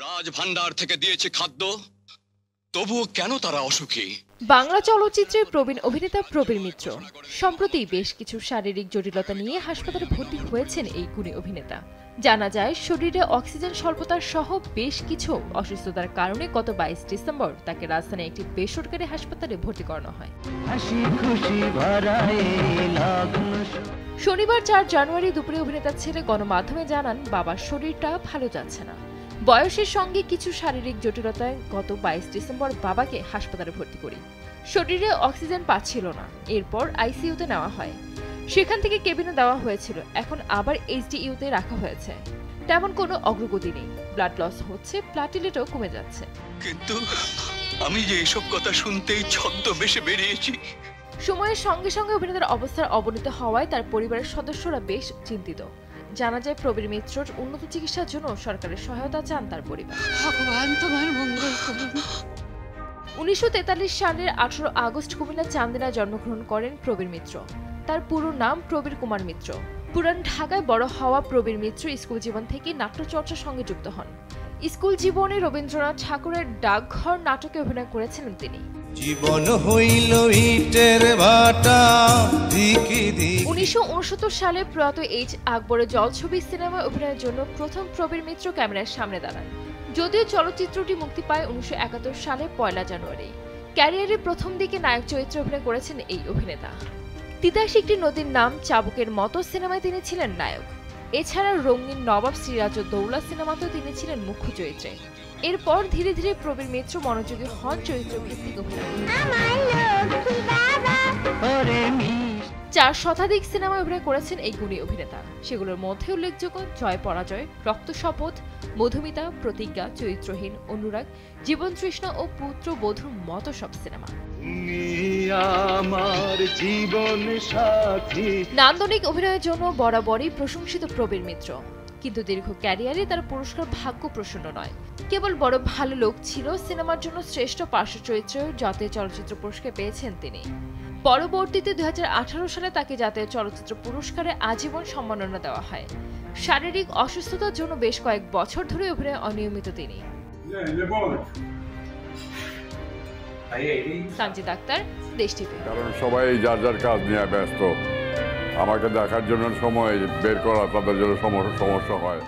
রাজভান্ডার থেকে দিয়েছে খাদ্য, তবুও কেন তারা অসুখী? বাংলা চলচ্চিত্রের প্রবীণ অভিনেতা প্রবীর মিত্র সম্প্রতি বেশ কিছু শারীরিক জটিলতা নিয়ে হাসপাতালে ভর্তি হয়েছেন এই গুণী অভিনেতা। জানা যায়, শরীরে অক্সিজেন স্বল্পতার সহ বেশ কিছু অসুস্থতার কারণে গত 22 ডিসেম্বর তাকে রাজধানীর একটি বেসরকারি হাসপাতালে ভর্তি করানো হয়। শনিবার 4 জানুয়ারি দুপুরে অভিনেতার ছেলে গণমাধ্যমে জানান, বাবার শরীরটা ভালো যাচ্ছে না। বয়সের সঙ্গে কিছু শারীরিক জটিলতায় গত 22 ডিসেম্বর বাবাকে হাসপাতালে ভর্তি করি। শরীরে অক্সিজেন পাচ্ছিল না, এরপর আইসিইউতে নেওয়া হয়। সেখান থেকে কেবিনে দেওয়া হয়েছিল, এখন আবার এইচডিইউতে রাখা হয়েছে। তেমন কোনো অগ্রগতি নেই, ব্লাড লস হচ্ছে, প্লাটিলেটও কমে যাচ্ছে। কিন্তু আমি যে এসব কথা শুনতেই ছদ্মবেশে বেরিয়েছি। সময়ের সঙ্গে সঙ্গে অভিনেতার অবস্থার অবনতি হওয়ায় তার পরিবারের সদস্যরা বেশ চিন্তিত। জানা যায়, প্রবীর মিত্রর উন্নত চিকিৎসার জন্য সরকারের সহায়তা চান তার পরিবার। ভগবান তোমার মঙ্গল করুন। 1943 সালের 18 আগস্ট কুমিল্লার চান্দিনায় জন্মগ্রহণ করেন প্রবীর মিত্র। তার পুরো নাম প্রবীর কুমার মিত্র। পুরান ঢাকায় বড় হওয়া প্রবীর মিত্র স্কুল জীবন থেকে নাট্যচর্চার সঙ্গে যুক্ত হন। স্কুল জীবনে রবীন্দ্রনাথ ঠাকুরের ডাকঘর নাটকে অভিনয় করেছিলেন তিনি। জীবন হইল ইটের ভাটা, দিকে দিকে। 1969 সালে প্রয়াত এইচ আকবরের জলছবি সিনেমায় অভিনয়ের জন্য প্রথম প্রবীর মিত্র ক্যামেরার সামনে দাঁড়ান। যদিও চলচ্চিত্রটি মুক্তি পায় 1971 সালে 1 জানুয়ারি। ক্যারিয়ারের প্রথম দিকে নায়ক চরিত্রে অভিনয় করেছেন এই অভিনেতা। তিতাস একটি নদীর নাম, চাবুকের মতো সিনেমায় তিনি ছিলেন নায়ক। এছাড়া রঙিন নবাব সিরাজউদ্দৌলা সিনেমাতেও তিনি ছিলেন মুখ্য চরিত্রে। এরপর ধীরে ধীরে প্রবীর মিত্র মনোযোগী হন চরিত্র ভিত্তিক অভিনয়। 4 শতাধিক সিনেমায় অভিনয় করেছেন এই গুণী অভিনেতা। সেগুলোর মধ্যে উল্লেখযোগ্য জয় পরাজয়, রক্ত শপথ, মধুমিতা, প্রতিজ্ঞা, চরিত্রহীন, অনুরাগ, জীবন তৃষ্ণা ও পুত্রবধূর মতো সব সিনেমা। নান্দনিক অভিনয়ের জন্য বরাবরই প্রশংসিত প্রবীর মিত্র, কিন্তু দীর্ঘ ক্যারিয়ারে তার পুরস্কার ভাগ্য প্রসন্ন নয়। কেবল বড় ভালো লোক ছিল সিনেমার জন্য শ্রেষ্ঠ পার্শ্ব চরিত্রে জাতীয় চলচ্চিত্র পুরস্কার পেয়েছেন তিনি। পরবর্তীতে 2018 সালে তাকে জাতীয় চলচ্চিত্র পুরস্কারে আজীবন সম্মাননা দেওয়া হয়। শারীরিক অসুস্থতার জন্য বেশ কয়েক বছর ধরে অভিনয়ে অনিয়মিত তিনি। সানজিদ আক্তার, দেশ টিভি। কারণ সবাই যার যার কাজ নিয়ে ব্যস্ত, আমাকে দেখার জন্য সময় বের করা তাদের জন্য সমস্যা হয়।